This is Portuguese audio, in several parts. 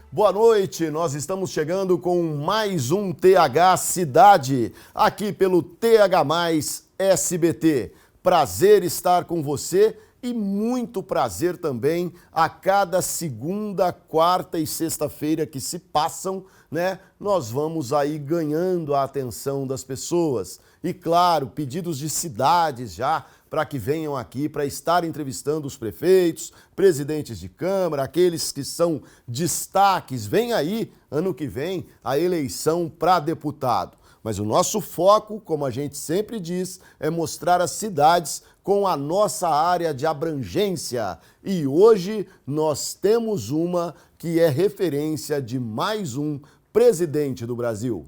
Boa noite, nós estamos chegando com mais um TH Cidade, aqui pelo TH Mais SBT. Prazer estar com você e muito prazer também a cada segunda, quarta e sexta-feira que se passam, né? Nós vamos aí ganhando a atenção das pessoas. E claro, pedidos de cidades já para que venham aqui para estar entrevistando os prefeitos, presidentes de Câmara, aqueles que são destaques. Vem aí, ano que vem, a eleição para deputado. Mas o nosso foco, como a gente sempre diz, é mostrar as cidades com a nossa área de abrangência. E hoje nós temos uma que é referência de mais um presidente do Brasil.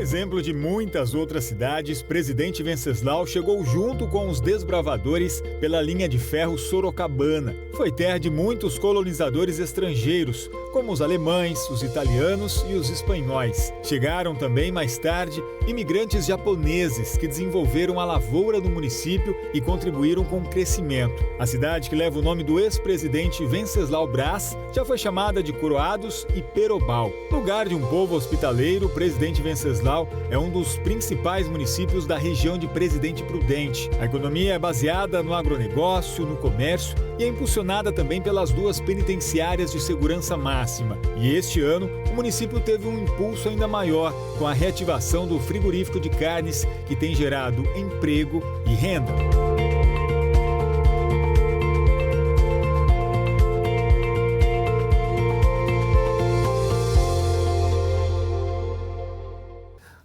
Exemplo de muitas outras cidades, presidente Venceslau chegou junto com os desbravadores pela linha de ferro Sorocabana. Foi terra de muitos colonizadores estrangeiros, como os alemães, os italianos e os espanhóis. Chegaram também, mais tarde, imigrantes japoneses que desenvolveram a lavoura no município e contribuíram com o crescimento. A cidade, que leva o nome do ex-presidente Venceslau Braz, já foi chamada de Coroados e Perobal. Lugar de um povo hospitaleiro, o presidente Venceslau é um dos principais municípios da região de Presidente Prudente. A economia é baseada no agronegócio, no comércio e é impulsionada também pelas duas penitenciárias de segurança máxima. E este ano, o município teve um impulso ainda maior com a reativação do frigorífico de carnes, que tem gerado emprego e renda.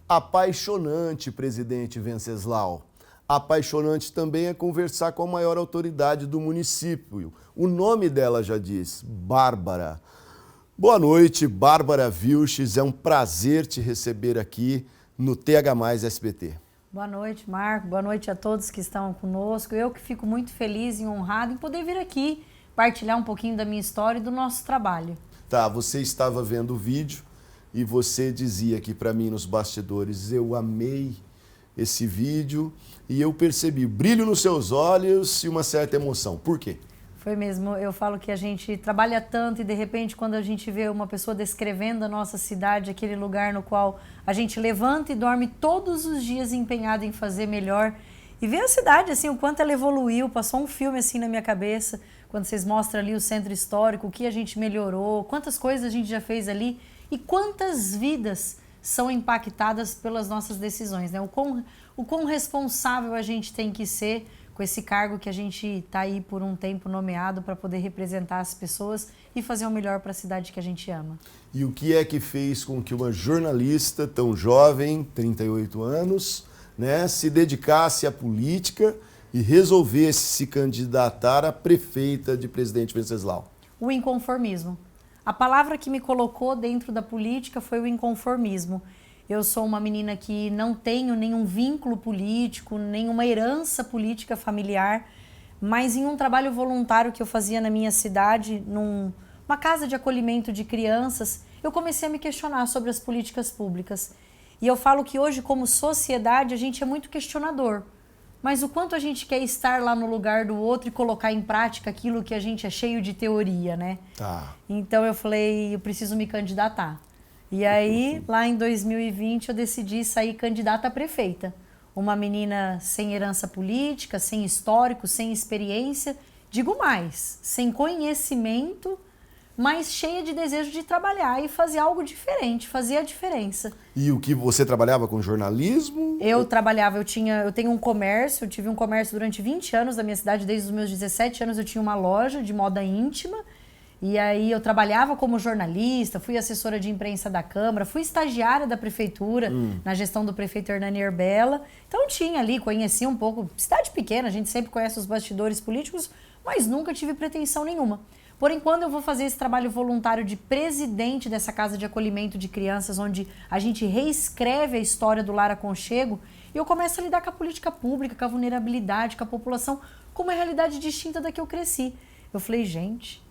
Apaixonante, presidente Venceslau. Apaixonante também é conversar com a maior autoridade do município. O nome dela já diz, Bárbara. Boa noite, Bárbara Vilches. É um prazer te receber aqui no TH Mais SBT. Boa noite, Marco. Boa noite a todos que estão conosco. Eu que fico muito feliz e honrado em poder vir aqui partilhar um pouquinho da minha história e do nosso trabalho. Tá, você estava vendo o vídeo e você dizia aqui para mim nos bastidores, eu amei esse vídeo e eu percebi brilho nos seus olhos e uma certa emoção. Por quê? Foi mesmo, eu falo que a gente trabalha tanto e de repente quando a gente vê uma pessoa descrevendo a nossa cidade, aquele lugar no qual a gente levanta e dorme todos os dias empenhado em fazer melhor e ver a cidade, assim, o quanto ela evoluiu, passou um filme assim na minha cabeça, quando vocês mostram ali o centro histórico, o que a gente melhorou, quantas coisas a gente já fez ali e quantas vidas são impactadas pelas nossas decisões, né? O quão responsável a gente tem que ser com esse cargo que a gente está aí por um tempo nomeado para poder representar as pessoas e fazer o melhor para a cidade que a gente ama. E o que é que fez com que uma jornalista tão jovem, 38 anos, né, se dedicasse à política e resolvesse se candidatar a prefeita de Presidente Venceslau? O inconformismo. A palavra que me colocou dentro da política foi o inconformismo. Eu sou uma menina que não tenho nenhum vínculo político, nenhuma herança política familiar, mas em um trabalho voluntário que eu fazia na minha cidade, numa casa de acolhimento de crianças, eu comecei a me questionar sobre as políticas públicas. E eu falo que hoje, como sociedade, a gente é muito questionador. Mas o quanto a gente quer estar lá no lugar do outro e colocar em prática aquilo que a gente é cheio de teoria, né? Tá. Então eu falei, eu preciso me candidatar. E aí, lá em 2020, eu decidi sair candidata a prefeita. Uma menina sem herança política, sem histórico, sem experiência, digo mais, sem conhecimento, mas cheia de desejo de trabalhar e fazer algo diferente, fazer a diferença. E o que você trabalhava com jornalismo? Eu trabalhava, eu tenho um comércio, eu tive um comércio durante 20 anos na minha cidade, desde os meus 17 anos eu tinha uma loja de moda íntima, e aí eu trabalhava como jornalista, fui assessora de imprensa da Câmara, fui estagiária da prefeitura, na gestão do prefeito Hernani Herbella, então tinha ali, conhecia um pouco, cidade pequena, a gente sempre conhece os bastidores políticos, mas nunca tive pretensão nenhuma. Porém, quando eu vou fazer esse trabalho voluntário de presidente dessa casa de acolhimento de crianças, onde a gente reescreve a história do Lar Aconchego, eu começo a lidar com a política pública, com a vulnerabilidade, com a população, com uma realidade distinta da que eu cresci. Eu falei, gente,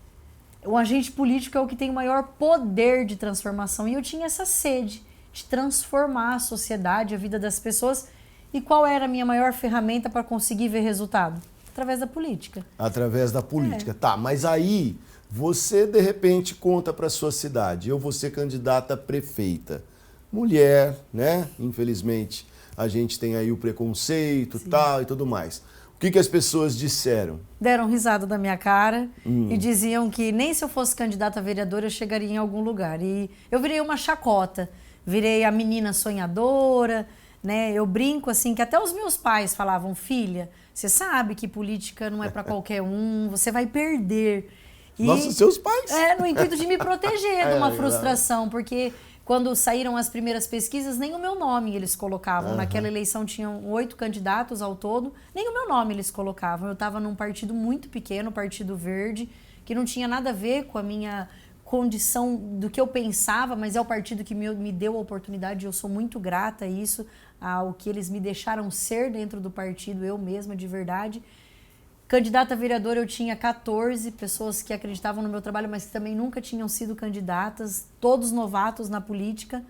o agente político é o que tem o maior poder de transformação. E eu tinha essa sede de transformar a sociedade, a vida das pessoas. E qual era a minha maior ferramenta para conseguir ver resultado? através da política. Através da política. Tá, mas aí você, de repente, conta para sua cidade, eu vou ser candidata a prefeita. Mulher, né? Infelizmente, a gente tem aí o preconceito, tal e tudo mais. O que as pessoas disseram? Deram risada da minha cara e diziam que nem se eu fosse candidata a vereadora eu chegaria em algum lugar. E eu virei uma chacota, virei a menina sonhadora, né? Eu brinco assim que até os meus pais falavam, filha, você sabe que política não é para qualquer um, você vai perder. E, Nossa, seus pais? No intuito de me proteger de uma frustração, porque quando saíram as primeiras pesquisas, nem o meu nome eles colocavam. Naquela eleição tinham 8 candidatos ao todo, nem o meu nome eles colocavam. Eu estava num partido muito pequeno, o Partido Verde, que não tinha nada a ver com a minha condição do que eu pensava, mas é o partido que me deu a oportunidade, eu sou muito grata a isso, ao que eles me deixaram ser dentro do partido, eu mesma, de verdade. Candidata a vereadora, eu tinha 14 pessoas que acreditavam no meu trabalho, mas que também nunca tinham sido candidatas, todos novatos na política.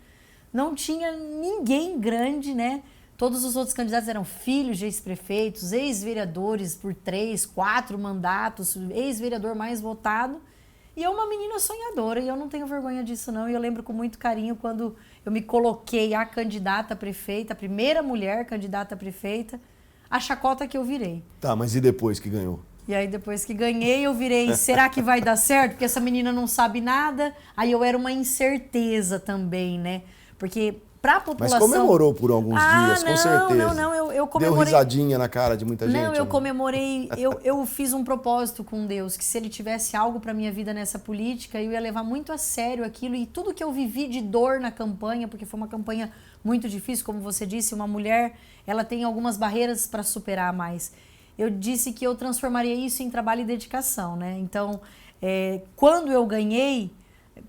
Não tinha ninguém grande, né? Todos os outros candidatos eram filhos de ex-prefeitos, ex-vereadores por 3, 4 mandatos, ex-vereador mais votado. E eu uma menina sonhadora, e eu não tenho vergonha disso não. E eu lembro com muito carinho quando eu me coloquei a candidata a prefeita, a primeira mulher candidata a prefeita, a chacota que eu virei. Tá, mas e depois que ganhou? E aí depois que ganhei eu virei, será que vai dar certo? Porque essa menina não sabe nada. Aí eu era uma incerteza também, né? Porque pra população... Mas comemorou por alguns dias, com certeza. Não, eu comemorei... Deu risadinha na cara de muita gente? Não, eu comemorei, eu fiz um propósito com Deus, que se Ele tivesse algo pra minha vida nessa política, eu ia levar muito a sério aquilo e tudo que eu vivi de dor na campanha, porque foi uma campanha muito difícil, como você disse, uma mulher, ela tem algumas barreiras para superar mais. Eu disse que eu transformaria isso em trabalho e dedicação, né? Então, quando eu ganhei,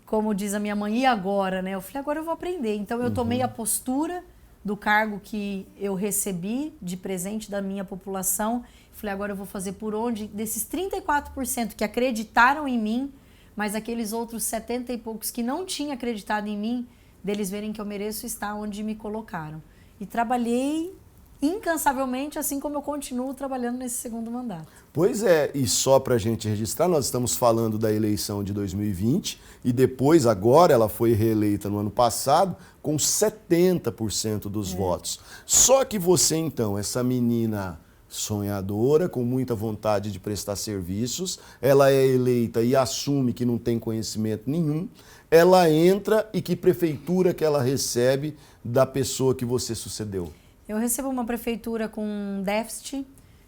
como diz a minha mãe, e agora, né? Eu falei, agora eu vou aprender. Então, eu tomei a postura do cargo que eu recebi de presente da minha população. Falei, agora eu vou fazer por onde, desses 34% que acreditaram em mim, mas aqueles outros 70 e poucos que não tinham acreditado em mim, deles verem que eu mereço estar onde me colocaram. E trabalhei incansavelmente, assim como eu continuo trabalhando nesse segundo mandato. Pois é, e só para a gente registrar, nós estamos falando da eleição de 2020 e depois, agora, ela foi reeleita no ano passado com 70% dos votos. Só que você, então, essa menina sonhadora, com muita vontade de prestar serviços, ela é eleita e assume que não tem conhecimento nenhum, ela entra e que prefeitura que ela recebe da pessoa que você sucedeu? Eu recebo uma prefeitura com déficit,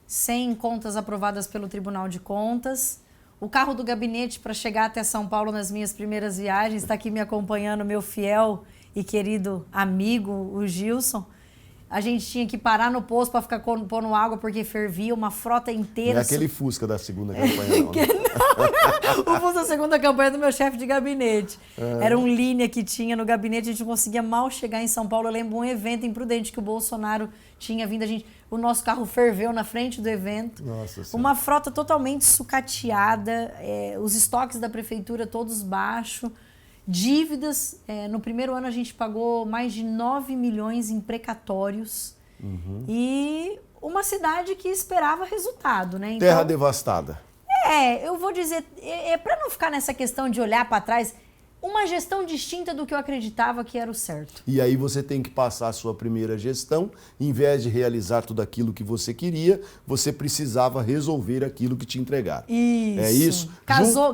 sem contas aprovadas pelo Tribunal de Contas. O carro do gabinete para chegar até São Paulo nas minhas primeiras viagens, está aqui me acompanhando meu fiel e querido amigo, o Gilson. A gente tinha que parar no posto para ficar pondo água porque fervia, uma frota inteira. Não é aquele Fusca da segunda campanha, não, né? Não, o Fusca da segunda campanha do meu chefe de gabinete. Era um linha que tinha no gabinete, a gente não conseguia mal chegar em São Paulo. Eu lembro um evento em Prudente que o Bolsonaro tinha vindo, o nosso carro ferveu na frente do evento. Nossa Senhora. Uma frota totalmente sucateada, os estoques da prefeitura todos baixos. Dívidas, no primeiro ano a gente pagou mais de 9 milhões em precatórios e uma cidade que esperava resultado, né? Então, terra devastada. Eu vou dizer, para não ficar nessa questão de olhar para trás, uma gestão distinta do que eu acreditava que era o certo. E aí você tem que passar a sua primeira gestão, em vez de realizar tudo aquilo que você queria, você precisava resolver aquilo que te entregaram. Isso. É isso?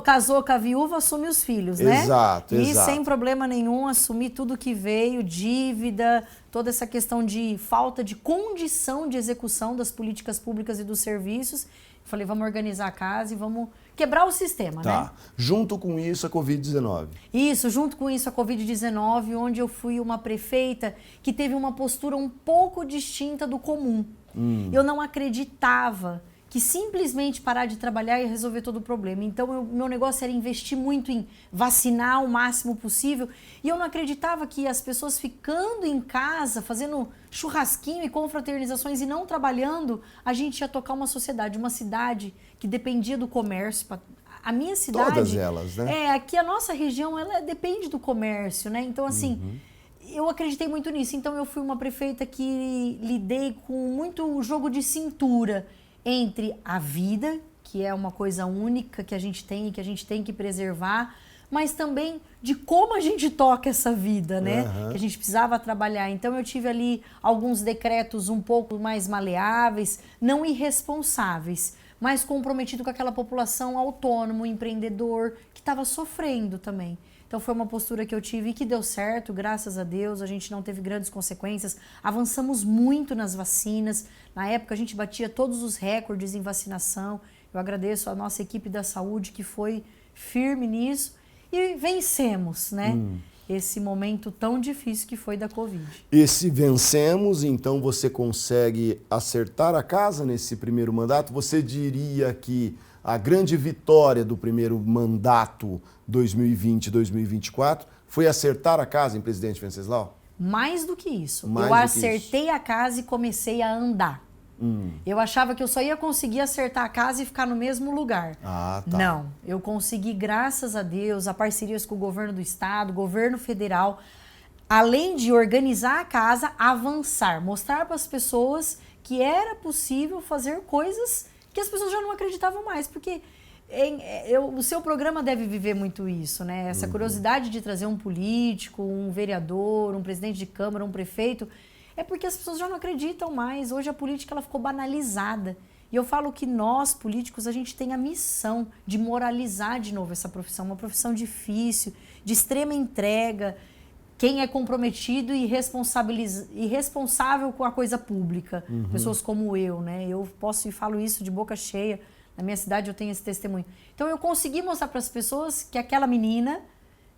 Casou com a viúva, assume os filhos, né? Exato, e exato. sem problema nenhum, assumir tudo que veio, dívida, toda essa questão de falta de condição de execução das políticas públicas e dos serviços. Falei, vamos organizar a casa e vamos quebrar o sistema, né? Junto com isso, a Covid-19. Isso, junto com isso, a Covid-19, onde eu fui uma prefeita que teve uma postura um pouco distinta do comum. Eu não acreditava que simplesmente parar de trabalhar ia resolver todo o problema. Então, meu negócio era investir muito em vacinar o máximo possível. E eu não acreditava que as pessoas ficando em casa, fazendo churrasquinho e confraternizações e não trabalhando, a gente ia tocar uma sociedade, uma cidade que dependia do comércio. A minha cidade... Todas elas, né? Aqui a nossa região, ela depende do comércio, né? Então, assim... Eu acreditei muito nisso. Então, eu fui uma prefeita que lidei com muito jogo de cintura entre a vida, que é uma coisa única que a gente tem e que a gente tem que preservar, mas também de como a gente toca essa vida, né? Que a gente precisava trabalhar. Então eu tive ali alguns decretos um pouco mais maleáveis, não irresponsáveis, mas comprometido com aquela população autônomo, empreendedor, que estava sofrendo também. Então foi uma postura que eu tive e que deu certo, graças a Deus, a gente não teve grandes consequências. Avançamos muito nas vacinas. Na época a gente batia todos os recordes em vacinação. Eu agradeço a nossa equipe da saúde que foi firme nisso e vencemos, né? Esse momento tão difícil que foi da Covid. E se vencemos, então você consegue acertar a casa nesse primeiro mandato? Você diria que a grande vitória do primeiro mandato 2020-2024 foi acertar a casa em Presidente Venceslau? Mais do que isso. Mais eu do que acertei a casa e comecei a andar. Eu achava que eu só ia conseguir acertar a casa e ficar no mesmo lugar. Ah, tá. Não, eu consegui, graças a Deus, a parcerias com o governo do estado, governo federal, além de organizar a casa, avançar, mostrar para as pessoas que era possível fazer coisas que as pessoas já não acreditavam mais, porque o seu programa deve viver muito isso, né? Essa curiosidade de trazer um político, um vereador, um presidente de câmara, um prefeito, é porque as pessoas já não acreditam mais. Hoje a política ela ficou banalizada. E eu falo que nós, políticos, a gente tem a missão de moralizar de novo essa profissão. Uma profissão difícil, de extrema entrega. Quem é comprometido e responsável com a coisa pública. Pessoas como eu, né? Eu posso e falo isso de boca cheia. Na minha cidade eu tenho esse testemunho. Então eu consegui mostrar para as pessoas que aquela menina,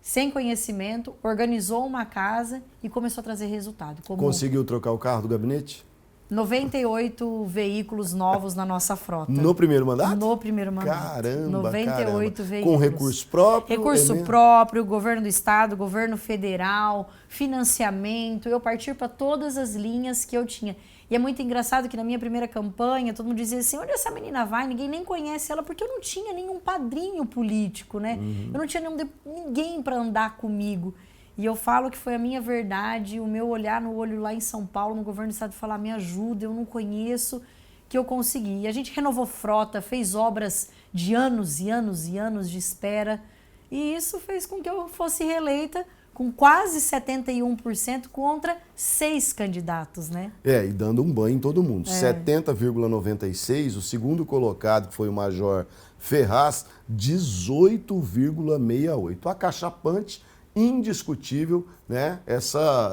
sem conhecimento, organizou uma casa e começou a trazer resultado. Conseguiu trocar o carro do gabinete? 98 veículos novos na nossa frota. No primeiro mandato? No primeiro mandato. Caramba, 98 veículos. Com recurso próprio? Recurso próprio, governo do estado, governo federal, financiamento. Eu parti para todas as linhas que eu tinha. E é muito engraçado que na minha primeira campanha, todo mundo dizia assim, onde essa menina vai? Ninguém nem conhece ela, porque eu não tinha nenhum padrinho político, né? Eu não tinha ninguém para andar comigo. E eu falo que foi a minha verdade, o meu olhar no olho lá em São Paulo, no governo do estado, falar, me ajuda, eu não conheço, que eu consegui. E a gente renovou frota, fez obras de anos e anos e anos de espera. E isso fez com que eu fosse reeleita com quase 71% contra 6 candidatos, né? E dando um banho em todo mundo. 70,96%, o segundo colocado, que foi o Major Ferraz, 18,68%. Acachapante, indiscutível, né?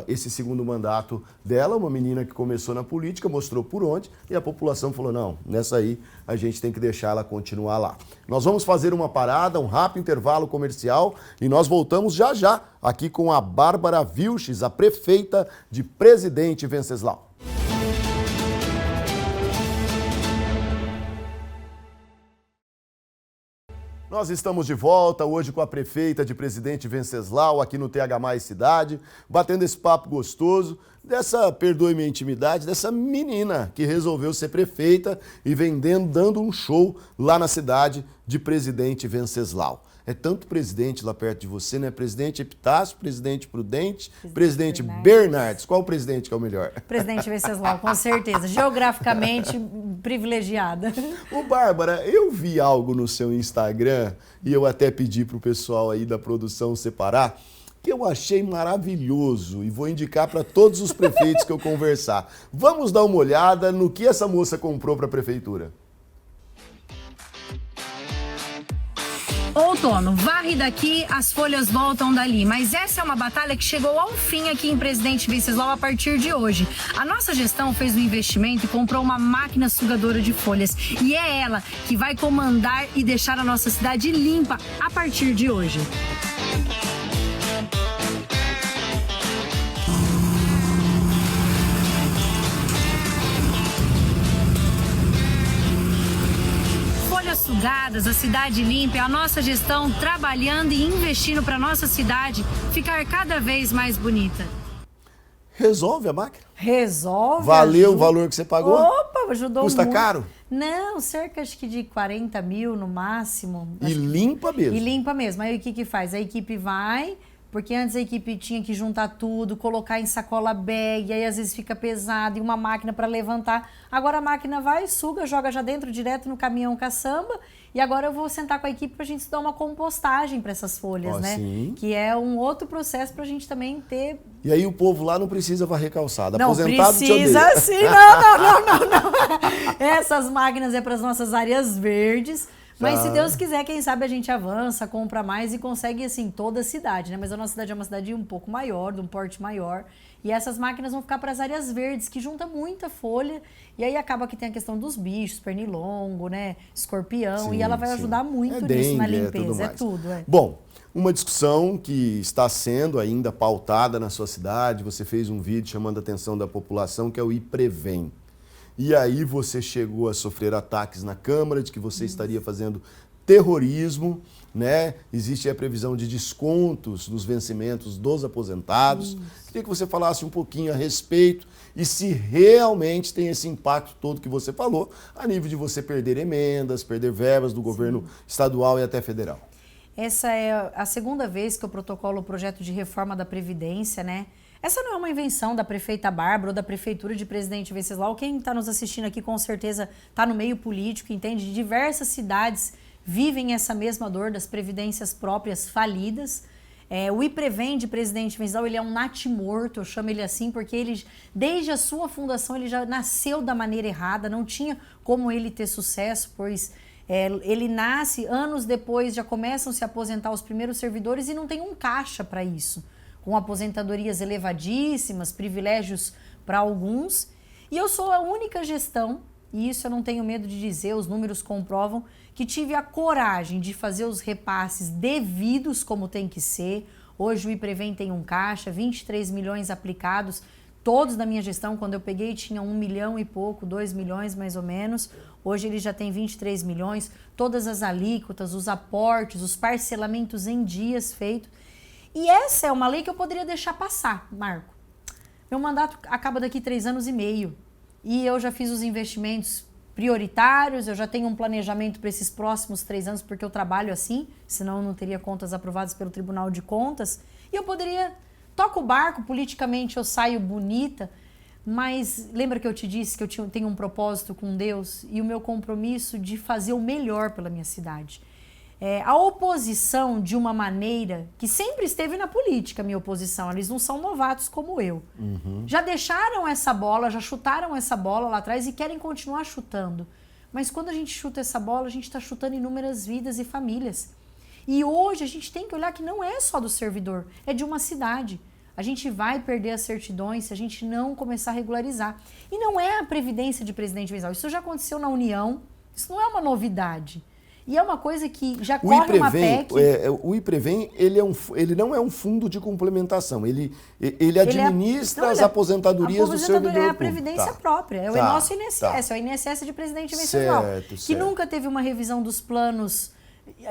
Esse segundo mandato dela, uma menina que começou na política, mostrou por onde, e a população falou, não, nessa aí a gente tem que deixar ela continuar lá. Nós vamos fazer uma parada, um rápido intervalo comercial, e nós voltamos já já aqui com a Bárbara Vilches, a prefeita de Presidente Venceslau. Nós estamos de volta hoje com a prefeita de Presidente Venceslau, aqui no TH Mais Cidade, batendo esse papo gostoso dessa, perdoe-me a intimidade, dessa menina que resolveu ser prefeita e vem dando um show lá na cidade de Presidente Venceslau. É tanto presidente lá perto de você, né? Presidente Epitácio, presidente Prudente, presidente Bernardes. Qual o presidente que é o melhor? Presidente Venceslau, com certeza. Geograficamente privilegiada. Ô, Bárbara, eu vi algo no seu Instagram e eu até pedi pro pessoal aí da produção separar, que eu achei maravilhoso e vou indicar para todos os prefeitos que eu conversar. Vamos dar uma olhada no que essa moça comprou para a prefeitura. Outono, varre daqui, as folhas voltam dali. Mas essa é uma batalha que chegou ao fim aqui em Presidente Venceslau a partir de hoje. A nossa gestão fez um investimento e comprou uma máquina sugadora de folhas. E é ela que vai comandar e deixar a nossa cidade limpa a partir de hoje. Sugadas, a cidade limpa, a nossa gestão trabalhando e investindo para a nossa cidade ficar cada vez mais bonita. Resolve a máquina? Resolve. Valeu o valor que você pagou? Opa, ajudou Custa muito. caro? Não, cerca acho que de 40 mil no máximo. E limpa mesmo? E limpa mesmo. Aí o que faz? A equipe vai, Porque antes a equipe tinha que juntar tudo, colocar em sacola bag, aí às vezes fica pesado, e uma máquina para levantar. Agora a máquina vai, suga, joga já dentro, direto no caminhão caçamba, e agora eu vou sentar com a equipe para a gente dar uma compostagem para essas folhas, né? Sim. Que é um outro processo para a gente também ter... E aí o povo lá não precisa varrer calçada. Não Aposentado precisa sim, não. Essas máquinas é para as nossas áreas verdes. Mas se Deus quiser, quem sabe a gente avança, compra mais e consegue, assim, toda a cidade, né? Mas a nossa cidade é uma cidade um pouco maior, de um porte maior. E essas máquinas vão ficar para as áreas verdes, que junta muita folha. E aí acaba que tem a questão dos bichos, pernilongo, né? Escorpião. Sim, e ela vai ajudar muito nisso, na limpeza. É tudo, é. Bom, uma discussão que está sendo ainda pautada na sua cidade. Você fez um vídeo chamando a atenção da população, que é o IPREVEM. E aí você chegou a sofrer ataques na Câmara de que você estaria fazendo terrorismo, né? Existe a previsão de descontos nos vencimentos dos aposentados. Queria que você falasse um pouquinho a respeito e se realmente tem esse impacto todo que você falou, a nível de você perder emendas, perder verbas do governo estadual e até federal. Essa é a segunda vez que eu protocolo o projeto de reforma da Previdência, né? Essa não é uma invenção da prefeita Bárbara ou da prefeitura de Presidente Venceslau. Quem está nos assistindo aqui com certeza está no meio político, entende? Diversas cidades vivem essa mesma dor das previdências próprias falidas. O IPREVEM de Presidente Venceslau, ele é um natimorto, eu chamo ele assim, porque ele, desde a sua fundação, ele já nasceu da maneira errada, não tinha como ele ter sucesso, pois ele nasce, anos depois já começam a se aposentar os primeiros servidores e não tem um caixa para isso, com aposentadorias elevadíssimas, privilégios para alguns. E eu sou a única gestão, e isso eu não tenho medo de dizer, os números comprovam, que tive a coragem de fazer os repasses devidos como tem que ser. Hoje o IPREVEM tem um caixa, 23 milhões aplicados, todos da minha gestão. Quando eu peguei tinha 1 milhão e pouco, 2 milhões mais ou menos. Hoje ele já tem 23 milhões, todas as alíquotas, os aportes, os parcelamentos em dias feitos. E essa é uma lei que eu poderia deixar passar, Marco. Meu mandato acaba daqui 3 anos e meio. E eu já fiz os investimentos prioritários, eu já tenho um planejamento para esses próximos 3 anos, porque eu trabalho assim, senão eu não teria contas aprovadas pelo Tribunal de Contas. E eu poderia, toco o barco, politicamente eu saio bonita, mas lembra que eu te disse que eu tenho um propósito com Deus e o meu compromisso de fazer o melhor pela minha cidade. A oposição, de uma maneira que sempre esteve na política, a minha oposição, eles não são novatos como eu. Já deixaram essa bola, já chutaram essa bola lá atrás e querem continuar chutando. Mas quando a gente chuta essa bola, a gente está chutando inúmeras vidas e famílias. E hoje a gente tem que olhar que não é só do servidor, é de uma cidade. A gente vai perder as certidões se a gente não começar a regularizar. E não é a Previdência de Presidente Venceslau, isso já aconteceu na União, isso não é uma novidade. E é uma coisa que já corre uma PEC... O IPREVEM, ele não é um fundo de complementação, ele administra as aposentadorias do servidor. É a previdência própria, é o nosso INSS, é o INSS de Presidente Venceslau, que nunca teve uma revisão dos planos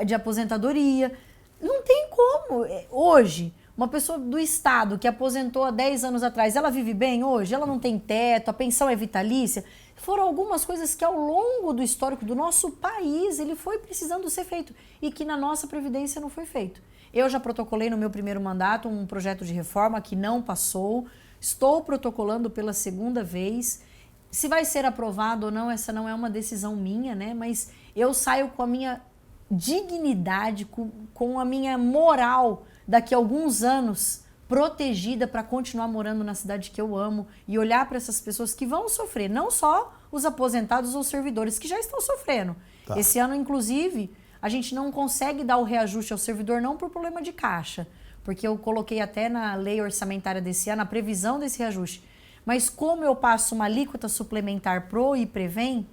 de aposentadoria. Não tem como. Hoje, uma pessoa do Estado que aposentou há 10 anos atrás, ela vive bem hoje? Ela não tem teto, a pensão é vitalícia? Foram algumas coisas que ao longo do histórico do nosso país ele foi precisando ser feito e que na nossa Previdência não foi feito. Eu já protocolei no meu primeiro mandato um projeto de reforma que não passou, estou protocolando pela segunda vez. Se vai ser aprovado ou não, essa não é uma decisão minha, né? Mas eu saio com a minha dignidade, com a minha moral daqui a alguns anos protegida para continuar morando na cidade que eu amo e olhar para essas pessoas que vão sofrer, não só os aposentados ou servidores que já estão sofrendo. Esse ano, inclusive, a gente não consegue dar o reajuste ao servidor não por problema de caixa, porque eu coloquei até na lei orçamentária desse ano a previsão desse reajuste. Mas como eu passo uma alíquota suplementar pro IPREVEM,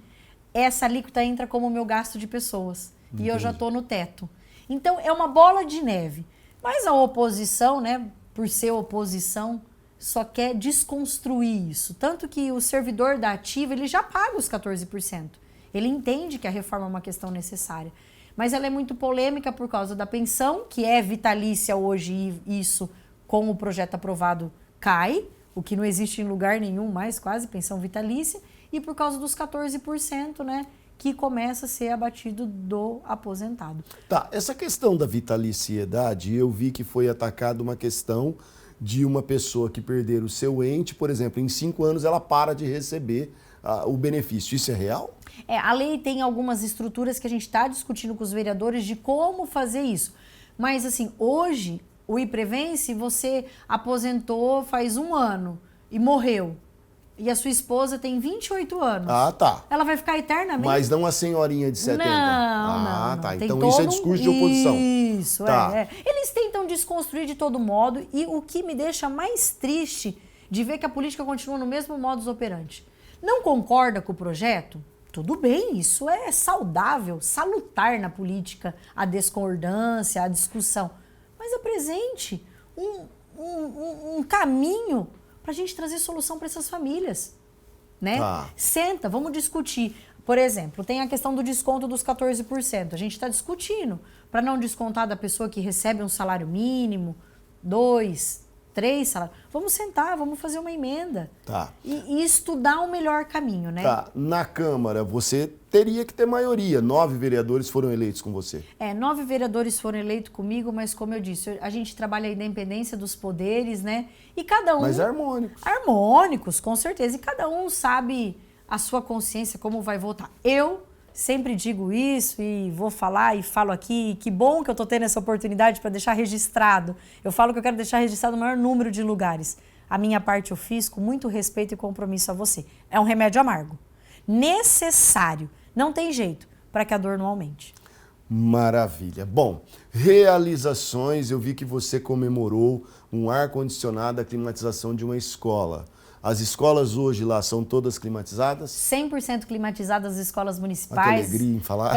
essa alíquota entra como meu gasto de pessoas. Entendi. E eu já estou no teto. Então, é uma bola de neve. Mas a oposição, né, por ser oposição, só quer desconstruir isso. Tanto que o servidor da ativa, ele já paga os 14%. Ele entende que a reforma é uma questão necessária. Mas ela é muito polêmica por causa da pensão, que é vitalícia hoje, e isso, com o projeto aprovado, cai, o que não existe em lugar nenhum mais, quase, pensão vitalícia, e por causa dos 14%, né, que começa a ser abatido do aposentado. Tá, essa questão da vitaliciedade, eu vi que foi atacada uma questão de uma pessoa que perder o seu ente, por exemplo, em 5 anos ela para de receber o benefício. Isso é real? A lei tem algumas estruturas que a gente está discutindo com os vereadores de como fazer isso. Mas, assim, hoje, o IPREVENCE, você aposentou faz 1 ano e morreu. E a sua esposa tem 28 anos. Ah, tá. Ela vai ficar eternamente? Mas não a senhorinha de 70. Não. Tá. Tem Então isso é discurso de oposição. Isso, Tá. Eles tentam desconstruir de todo modo e o que me deixa mais triste de ver que a política continua no mesmo modus operandi. Não concorda com o projeto? Tudo bem, isso é saudável, salutar na política, a discordância, a discussão. Mas apresente um caminho para a gente trazer solução para essas famílias, né? Tá. Senta, vamos discutir. Por exemplo, tem a questão do desconto dos 14%. A gente está discutindo para não descontar da pessoa que recebe um salário mínimo, 2, 3 salários. Vamos sentar, vamos fazer uma emenda. Tá. E estudar o melhor caminho, né? Tá. Na Câmara, você teria que ter maioria. 9 vereadores foram eleitos com você. 9 vereadores foram eleitos comigo, mas como eu disse, a gente trabalha a independência dos poderes, né? E cada um... Mas harmônicos. Harmônicos, com certeza. E cada um sabe a sua consciência como vai votar. Eu sempre digo isso e vou falar e falo aqui. Que bom que eu tô tendo essa oportunidade para deixar registrado. Eu falo que eu quero deixar registrado o maior número de lugares. A minha parte eu fiz com muito respeito e compromisso a você. É um remédio amargo. Necessário. Não tem jeito para que a dor não aumente. Maravilha. Bom, realizações, eu vi que você comemorou um ar-condicionado, a climatização de uma escola. As escolas hoje lá são todas climatizadas? 100% climatizadas as escolas Olha municipais. que alegria em falar.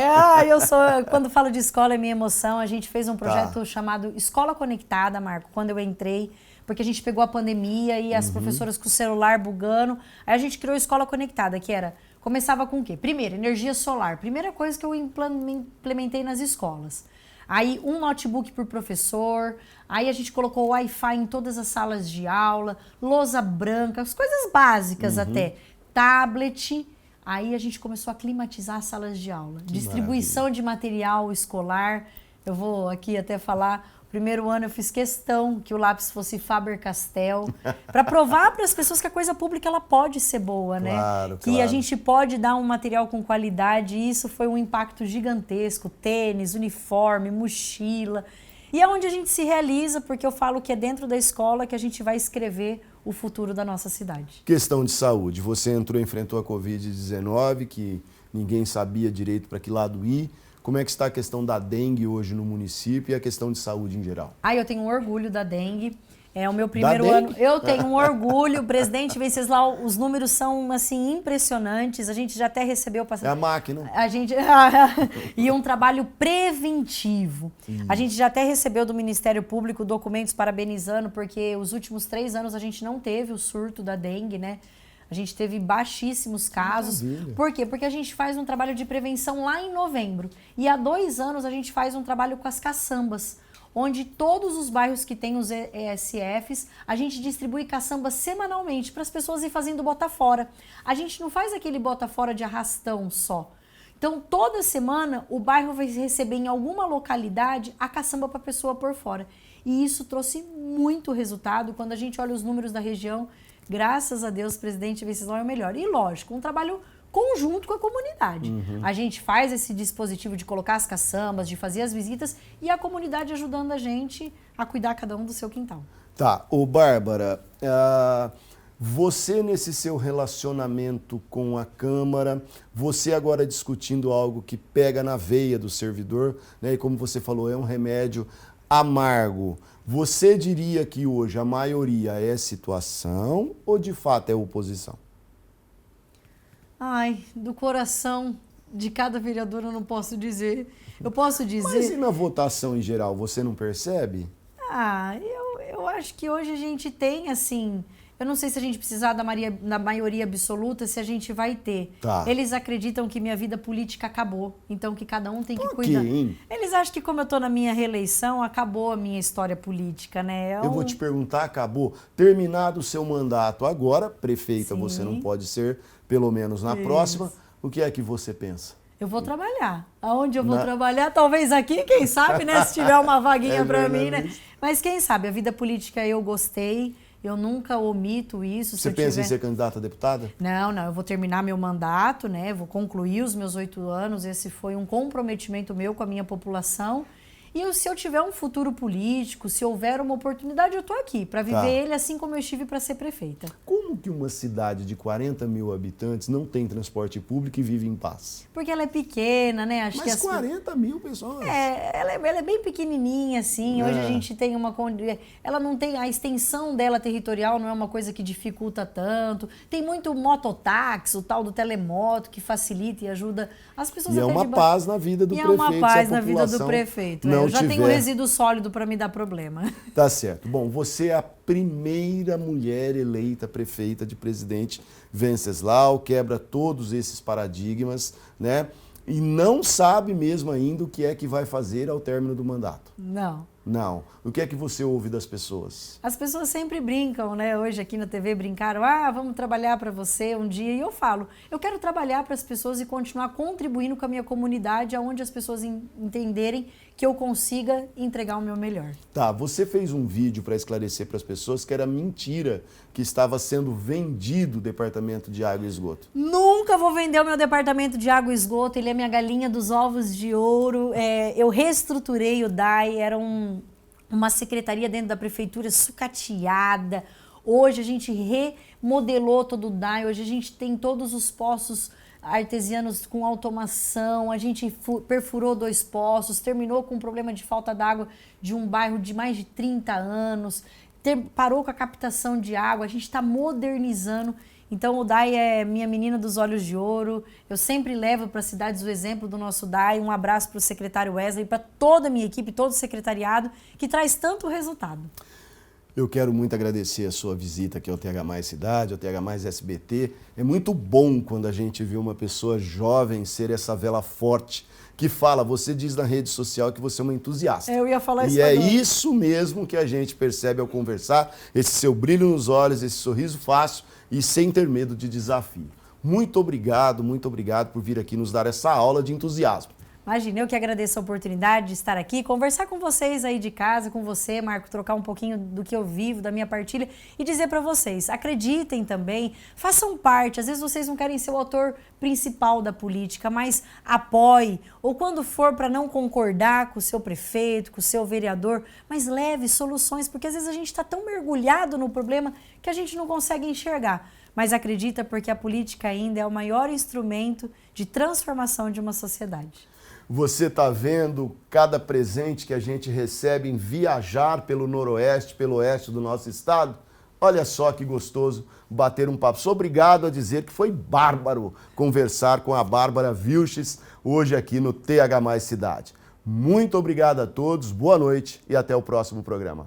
Quando falo de escola é minha emoção. A gente fez um projeto chamado Escola Conectada, Marco, quando eu entrei, porque a gente pegou a pandemia e as professoras com o celular bugando. Aí a gente criou a Escola Conectada, que começava com o quê? Primeiro, energia solar. Primeira coisa que eu implementei nas escolas. Aí, um notebook por professor. Aí a gente colocou Wi-Fi em todas as salas de aula, lousa branca, as coisas básicas até. Tablet. Aí a gente começou a climatizar as salas de aula. Distribuição de material escolar. Eu vou aqui até falar... Primeiro ano eu fiz questão que o lápis fosse Faber-Castell, para provar para as pessoas que a coisa pública ela pode ser boa, né? Que a gente pode dar um material com qualidade, e isso foi um impacto gigantesco. Tênis, uniforme, mochila. E é onde a gente se realiza, porque eu falo que é dentro da escola que a gente vai escrever o futuro da nossa cidade. Questão de saúde. Você enfrentou a Covid-19, que ninguém sabia direito para que lado ir. Como é que está a questão da dengue hoje no município e a questão de saúde em geral? Eu tenho um orgulho da dengue. É o meu primeiro ano. Eu tenho um orgulho. Presidente Venceslau, os números são assim impressionantes. A gente já até recebeu... É a máquina. E um trabalho preventivo. A gente já até recebeu do Ministério Público documentos parabenizando, porque os últimos 3 anos a gente não teve o surto da dengue, né? A gente teve baixíssimos casos. Maravilha. Por quê? Porque a gente faz um trabalho de prevenção lá em novembro. E há 2 anos a gente faz um trabalho com as caçambas, onde todos os bairros que têm os ESFs, a gente distribui caçambas semanalmente para as pessoas ir fazendo bota fora. A gente não faz aquele bota fora de arrastão só. Então, toda semana, o bairro vai receber em alguma localidade a caçamba para a pessoa por fora. E isso trouxe muito resultado. Quando a gente olha os números da região, graças a Deus, o presidente Venceslau é o melhor. E lógico, um trabalho conjunto com a comunidade. A gente faz esse dispositivo de colocar as caçambas, de fazer as visitas e a comunidade ajudando a gente a cuidar cada um do seu quintal. Tá. Ô, Bárbara, você nesse seu relacionamento com a Câmara, você agora discutindo algo que pega na veia do servidor, né? E como você falou, é um remédio amargo. Você diria que hoje a maioria é situação ou de fato é oposição? Do coração de cada vereador eu não posso dizer. Eu posso dizer... Mas e na votação em geral, você não percebe? Eu acho que hoje a gente tem, assim... Eu não sei se a gente precisar da maioria absoluta, se a gente vai ter. Tá. Eles acreditam que minha vida política acabou, então que cada um tem que cuidar. Hein? Eles acham que como eu estou na minha reeleição, acabou a minha história política, né? Eu vou te perguntar, acabou. Terminado o seu mandato agora, prefeita, Sim. você não pode ser, pelo menos na próxima, o que é que você pensa? Eu vou trabalhar. Aonde eu vou trabalhar? Talvez aqui, quem sabe, né? Se tiver uma vaguinha para mim, né? Mas quem sabe, a vida política eu gostei, eu nunca omito isso. Você pensa em ser candidata a deputada? Não, eu vou terminar meu mandato, né? Vou concluir os meus 8 anos. Esse foi um comprometimento meu com a minha população. E se eu tiver um futuro político, se houver uma oportunidade, eu tô aqui para viver ele assim como eu estive para ser prefeita. Como que uma cidade de 40 mil habitantes não tem transporte público e vive em paz? Porque ela é pequena, né? Acho Mas 40 mil pessoas? Ela é bem pequenininha, assim. Hoje a gente tem ela não tem... A extensão dela territorial não é uma coisa que dificulta tanto. Tem muito mototáxi, o tal do telemoto, que facilita e ajuda as pessoas e até é uma paz na vida do prefeito. E é uma paz na vida do prefeito. Eu já tenho resíduo sólido para me dar problema. Tá certo. Bom, você é a primeira mulher eleita prefeita de Presidente Venceslau, quebra todos esses paradigmas, né? E não sabe mesmo ainda o que é que vai fazer ao término do mandato. Não. O que é que você ouve das pessoas? As pessoas sempre brincam, né? Hoje aqui na TV brincaram, vamos trabalhar para você um dia. E eu falo, eu quero trabalhar para as pessoas e continuar contribuindo com a minha comunidade, aonde as pessoas entenderem que eu consiga entregar o meu melhor. Tá, você fez um vídeo para esclarecer para as pessoas que era mentira que estava sendo vendido o departamento de água e esgoto. Nunca vou vender o meu departamento de água e esgoto, ele é minha galinha dos ovos de ouro. Eu reestruturei o DAI, era uma secretaria dentro da prefeitura sucateada. Hoje a gente remodelou todo o DAI, hoje a gente tem todos os poços artesianos com automação, a gente perfurou 2 poços, terminou com um problema de falta d'água de um bairro de mais de 30 anos, parou com a captação de água, a gente está modernizando. Então o DAI é minha menina dos olhos de ouro, eu sempre levo para as cidades o exemplo do nosso DAI. Um abraço para o secretário Wesley, para toda a minha equipe, todo o secretariado, que traz tanto resultado. Eu quero muito agradecer a sua visita aqui ao TH Mais Cidade, ao TH Mais SBT. É muito bom quando a gente vê uma pessoa jovem ser essa vela forte que fala, você diz na rede social que você é uma entusiasta. Eu ia falar isso E agora. é isso mesmo que a gente percebe ao conversar, esse seu brilho nos olhos, esse sorriso fácil e sem ter medo de desafio. Muito obrigado por vir aqui nos dar essa aula de entusiasmo. Imagina, eu que agradeço a oportunidade de estar aqui, conversar com vocês aí de casa, com você, Marco, trocar um pouquinho do que eu vivo, da minha partilha e dizer para vocês, acreditem também, façam parte. Às vezes vocês não querem ser o autor principal da política, mas apoie, ou quando for para não concordar com o seu prefeito, com o seu vereador, mas leve soluções, porque às vezes a gente está tão mergulhado no problema que a gente não consegue enxergar. Mas acredita, porque a política ainda é o maior instrumento de transformação de uma sociedade. Você está vendo cada presente que a gente recebe em viajar pelo noroeste, pelo oeste do nosso estado? Olha só que gostoso bater um papo. Sou obrigado a dizer que foi bárbaro conversar com a Bárbara Vilches hoje aqui no TH Mais Cidade. Muito obrigado a todos, boa noite e até o próximo programa.